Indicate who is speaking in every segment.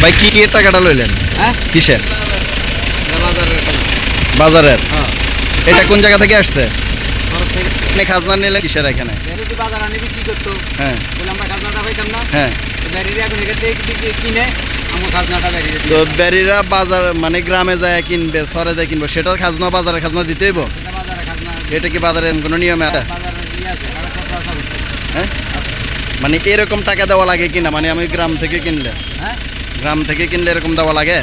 Speaker 1: ভাই কি কি টাকাটা লইলেন?
Speaker 2: হ্যাঁ
Speaker 1: কিসের?
Speaker 2: বাজারের
Speaker 1: বাজারের।
Speaker 2: হ্যাঁ
Speaker 1: এটা কোন জায়গা থেকে আসছে?
Speaker 2: খরচ থেকে
Speaker 1: আপনি খাজনা নিলেন কিসের এখানে?
Speaker 2: যদি বাজার আনি বিক্রি করতো
Speaker 1: হ্যাঁ
Speaker 2: তাহলে আমরা খাজনাটা পাইতাম না।
Speaker 1: হ্যাঁ।
Speaker 2: ব্যারিরা এখন এখান থেকে কিনে আমার খাজনাটা ব্যারিয়ে
Speaker 1: তো ব্যারিরা বাজার মানে গ্রামে যায় কিনবে, শহরে যায় কিনবো, সেটার খাজনা বাজারের খাজনা দিতে হইব?
Speaker 2: এটা বাজারে খাজনা
Speaker 1: এটা কি বাজারের কোনো নিয়মে আছে?
Speaker 2: বাজারের ইয়ে আছে কাগজপত্র আছে।
Speaker 1: হ্যাঁ, মানে এরকম টাকা দেওয়া লাগে কিনা? মানে আমি গ্রাম থেকে কিনলে,
Speaker 2: হ্যাঁ
Speaker 1: গ্রাম থেকে কিনলে এরকম দেওয়া লাগে?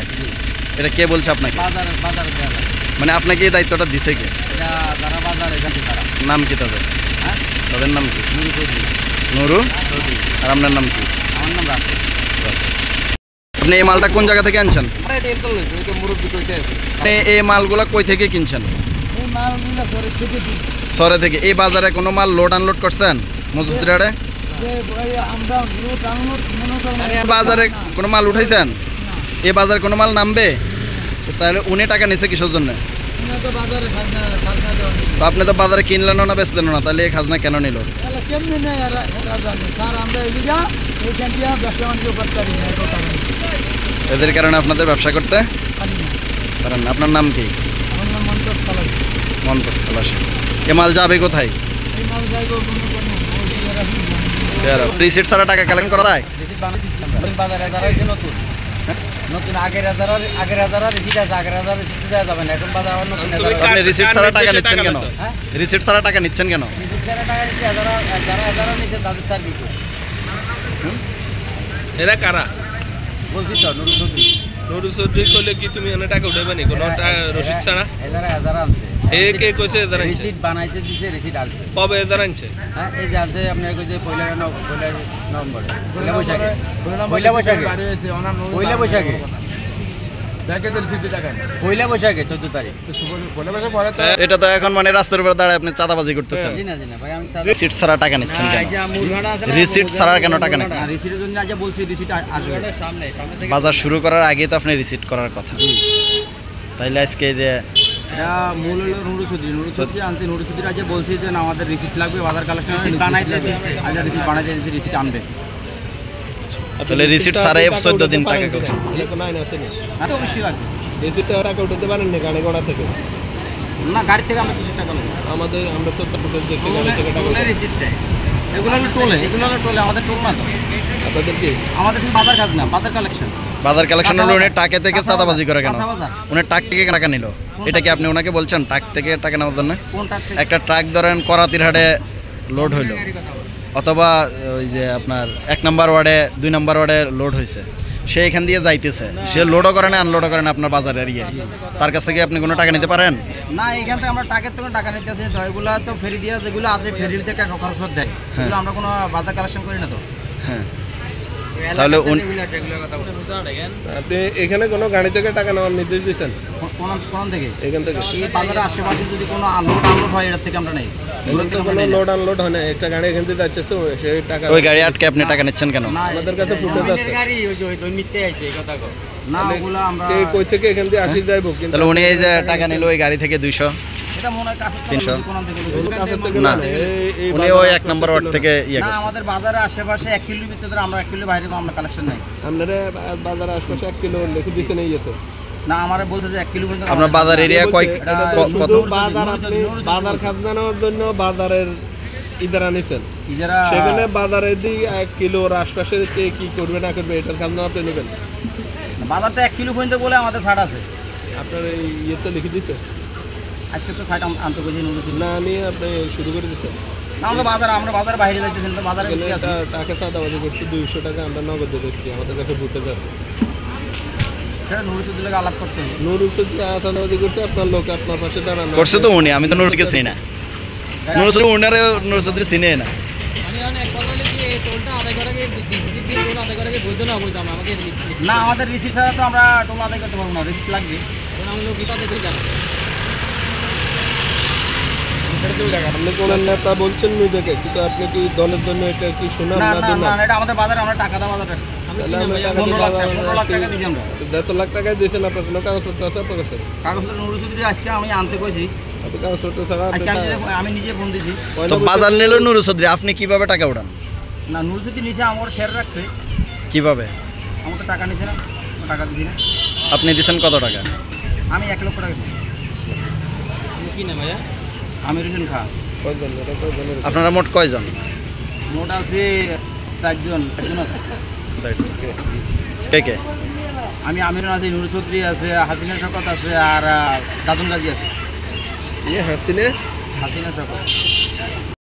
Speaker 1: এটা কে বলছে আপনাকে?
Speaker 2: বাজারে বাজারে দেওয়া লাগে।
Speaker 1: মানে আপনাকে এই দায়িত্বটা দিছে কে?
Speaker 2: এটা যারা বাজারে জানতে তারা।
Speaker 1: নাম কি তাদের?
Speaker 2: হ্যাঁ
Speaker 1: তাদের নাম কি?
Speaker 2: নুরু চৌধুরী।
Speaker 1: নুরু।
Speaker 2: চৌধুরী।
Speaker 1: আর আপনার নাম কি?
Speaker 2: আমার নাম রাসেল।
Speaker 1: আপনি এই মালটা কোন জায়গা থেকে আনছেন?
Speaker 2: আমরা এটা এরকম লইছি ওই যে মুরব্বি কইতে আছে।
Speaker 1: আপনি এই মালগুলা কই থেকে কিনছেন?
Speaker 2: এই মালগুলো শহরের থেকে
Speaker 1: শহরে থেকে। এই বাজারে কোনো মাল লোড আনলোড করছেন মজুদরারে?
Speaker 2: আমরা লোড আনলোড মনে করেন
Speaker 1: বাজারে কোনো মাল উঠাইছেন? এই বাজারে কোনো মাল নামবে? তাহলে উনি টাকা নিছে কিসের জন্য?
Speaker 2: তো বাজারে খাজনা দেওয়া
Speaker 1: তো আপনি তো বাজারে কিনলেনও না বেচলেনও না, তাহলে এই খাজনা কেন নিল?
Speaker 2: তাহলে কেমনি নেই এরা জানে স্যার আমরা এদিকে এইখান দিয়ে ব্যবসা বাণিজ্য করতে পারি না এত টাকা
Speaker 1: এদের কারণে আপনাদের ব্যবসা করতে
Speaker 2: পারি না।
Speaker 1: পারেন না। আপনার নাম কি?
Speaker 2: আমার নাম মন্তস খালাস।
Speaker 1: মন্তস খালাস। এ মাল যাবে কোথায়?
Speaker 2: এই মাল যাইব
Speaker 1: রিসিট ছাড়া টাকা কালেক্ট করা যায়?
Speaker 2: বাজারে যারা হয়েছে নতুন নতুন আগের হাজার রিসিট আছে আগের হাজার রিসিট দেওয়া যাবে না এখন বাজার আবার নতুন
Speaker 1: আপনি রিসিট ছাড়া টাকা নিচ্ছেন কেন?
Speaker 2: হ্যাঁ
Speaker 1: রিসিট ছাড়া টাকা নিচ্ছেন কেন?
Speaker 2: রিসিট ছাড়া টাকা নিচ্ছে যারা হাজারও নিচ্ছে তাদের তার কি
Speaker 3: এরা কারা?
Speaker 2: বলছি তো নুরু চৌধুরী।
Speaker 3: নুরু চৌধুরী করলে কি তুমি এনে টাকা উঠাবে নি কোনো রসিদ ছাড়া?
Speaker 2: এদারা হাজার আনছে
Speaker 3: এ কে কইছে এদার আনছে?
Speaker 2: রিসিট বানাইতে দিছে রিসিট আসবে।
Speaker 3: কবে এদার আনছে?
Speaker 2: হ্যাঁ এই যে আনছে আপনার কইছে পয়লা নভেম্বরে পয়লা বৈশাখে পয়লা বৈশাখে 14 তারিখ।
Speaker 1: এটা তো এখন মানে রাস্তার উপর দাঁড়ায় আপনি চাঁদাবাজি করতেছেন।
Speaker 2: জি না ভাই আমি
Speaker 1: রিসিট ছাড়া টাকা নিচ্ছেন কেন? রিসিট ছাড়া কেন টাকা নিচ্ছেন?
Speaker 2: রিসিটের জন্য আজ বলছি রিসিট আসবে
Speaker 1: বাজার শুরু করার আগে তো আপনি রিসিট করার কথা। তাইলে আজকে যে
Speaker 2: এটা মূল হলো নুরু চৌধুরী আনছে। নুরু চৌধুরী আজ বলছি যে না আমাদের রিসিট লাগবে বাজার কালেকশন বানাইতে দিচ্ছে আজ রিসিট বানাইতে দিচ্ছে রিসিট আনবে।
Speaker 1: তাহলে রিসিট ছাড়াই 14 দিন টাকা করছে।
Speaker 3: কোনো আইন আছে না?
Speaker 2: তো অবশ্যই লাগবে।
Speaker 3: রিসিট ছাড়া টাকা উঠাতে পারেন না গাড়ি ঘোড়া থেকে?
Speaker 2: না গাড়ি থেকে আমরা কিছু টাকা নেব।
Speaker 3: আমাদের আমরা তো ফুটেজ দেখতে গাড়ি থেকে টাকা
Speaker 2: টোলে রিসিট দেয়। এগুলো হলো টোলে আমাদের টোল না তো।
Speaker 3: আপনাদের কি?
Speaker 2: আমাদের শুধু বাজার কাজ না বাজার কালেকশন।
Speaker 1: বাজার কালেকশন হলো উনি টাকা থেকে চাঁদাবাজি করে কেন?
Speaker 2: বাজার
Speaker 1: উনি টাক থেকে টাকা নিল, এটা কি আপনি ওনাকে বলছেন টাক থেকে টাকা নেওয়ার জন্য?
Speaker 2: কোন টাকা
Speaker 1: একটা ট্রাক ধরেন করাতিরহাটে লোড হইলো, অথবা ওই যে আপনার 1 নম্বর ওয়ার্ডে 2 নম্বর ওয়ার্ডে লোড হয়েছে, সে এখান দিয়ে যাইতেছে, সে লোডও করে না আনলোডও করে না আপনার বাজারের ইয়ে, তার কাছ থেকে আপনি কোনো টাকা নিতে পারেন
Speaker 2: না? এখান থেকে আমরা টাকার থেকে টাকা নিতে আসি তো এগুলো তো ফেরি দিয়ে যেগুলো আছে ফেরির থেকে খরচ দেয় এগুলো আমরা কোনো বাজার কালেকশন করি না তো।
Speaker 1: হ্যাঁ, তাহলে
Speaker 3: আপনি এখানে কোনো গাড়ি থেকে টাকা নেওয়ার নির্দেশ দিচ্ছেন?
Speaker 2: কোন থেকে?
Speaker 3: এখান থেকে
Speaker 2: এই বাজারের আশেপাশে যদি কোনো আনলোড হয় এটার থেকে আমরা নেই।
Speaker 3: তো কোনো লোড আনলোড হয় না, একটা গাড়ি এখান থেকে যাচ্ছে সেই টাকা
Speaker 1: ওই গাড়ি আটকে আপনি টাকা নিচ্ছেন কেন?
Speaker 3: আমাদের কাছে ফুটেজ আছে।
Speaker 2: গাড়ি ওই যে ওই মিথ্যে আছে এই কথা না ওগুলো আমরা
Speaker 3: কে কই থেকে এখান দিয়ে আসি যাইবো কিন্তু
Speaker 1: তাহলে উনি এই যে টাকা নিল ওই গাড়ি থেকে 200
Speaker 2: এটা মনে হয় কাছে
Speaker 1: 300
Speaker 3: না
Speaker 1: না, উনি ওই 1 নম্বর ওয়ার্ড থেকে ইয়ে
Speaker 2: না
Speaker 1: করছে।
Speaker 2: আমাদের বাজারের আশেপাশে 1 কিলোর ভিতরে আমরা 1 কিলো বাইরে আমরা কালেকশন নাই।
Speaker 3: আপনারা বাজার আশপাশে 1 কিলো লিখে দিছেন এই তো
Speaker 2: না আমারে বলতে যে 1 কিলো পর্যন্ত
Speaker 1: আপনার বাজার এরিয়া কয়
Speaker 3: শুধু বাজার আপনি বাজার খাজনা নেওয়ার জন্য বাজারের ইদারা নিছেন,
Speaker 2: ইজারা
Speaker 3: সেখানে বাজারে দি 1 কিলোর আশপাশে কে কি করবে না করবে এটার খাজনা আপনি নেবেন।
Speaker 2: বাজারতে 1 কিলো পর্যন্ত বলে আমাদের ছাড় আছে।
Speaker 3: আপনার এই ইয়ে তো লিখে দিছে
Speaker 2: আজকে তো ছাড় আনতে বলছি নুরুসি
Speaker 3: না নিয়ে আপনি শুরু করে দিচ্ছেন।
Speaker 2: না আমরা বাজার বাইরে যাইতেছেন তো বাজারে কি আছে?
Speaker 3: টাকা চাঁদাবাজি করছি 200 টাকা আমরা নগদ দিচ্ছি, আমাদের কাছে ফুটেজ আছে।
Speaker 2: সেটা নুরুসি দিলে আলাপ করতে হবে।
Speaker 3: নুরুসি চাঁদাবাজি করছে আপনার লোক আপনার পাশে দাঁড়ানো
Speaker 1: করছে তো উনি, আমি তো নুরুসকে চিনি না, নুরুসের উনারে নুরুসকে চিনি না।
Speaker 2: না আমাদের রিসিট ছাড়া তো আমরা টোল আদায় করতে পারবো না, রিসিট লাগবে।
Speaker 3: আপনি কোন নেতা বলছেন নি দেখে, কিন্তু আপনি কি দলের জন্য এটা কি শোনা
Speaker 2: না
Speaker 3: না
Speaker 2: না
Speaker 3: দিন
Speaker 2: না এটা আমাদের বাজারে আমরা টাকা দাও বাজার রাখছি। 15 লাখ টাকা দিছি আমরা।
Speaker 3: 1.5 লাখ টাকা দিয়েছেন, আপনার কোনো কাগজপত্র আছে আপনার কাছে?
Speaker 2: কাগজপত্র নুরুসি দিলে আজকে আমি আনতে কইছি,
Speaker 3: আপনি কাগজপত্র ছাড়া
Speaker 2: আজকে আমি নিজে ফোন দিছি।
Speaker 1: তো বাজার নিল নুরু চৌধুরী, আপনি কিভাবে টাকা উঠান?
Speaker 2: না নুরুসি নিচে আমার শেয়ার রাখছে,
Speaker 1: কিভাবে?
Speaker 2: আমাদের টাকা নিছে না। টাকা দিছি না।
Speaker 1: আপনি দিচ্ছেন কত টাকা?
Speaker 2: আমি 1 লক্ষ টাকা দিছি।
Speaker 4: কি না ভাইয়া?
Speaker 2: আমির হোসেন খান।
Speaker 3: কয়জন এটা কয়জনের
Speaker 1: আপনারা মোট কয়জন?
Speaker 2: মোট আছে 4 জন আছে।
Speaker 1: কে কে?
Speaker 2: আমি আমির আছে, নুরু চৌধুরী আছে, হাসিনা শওকত আছে, আর দাদুন গাজী আছে।
Speaker 3: ইয়ে হাসিনে
Speaker 2: হাসিনা শওকত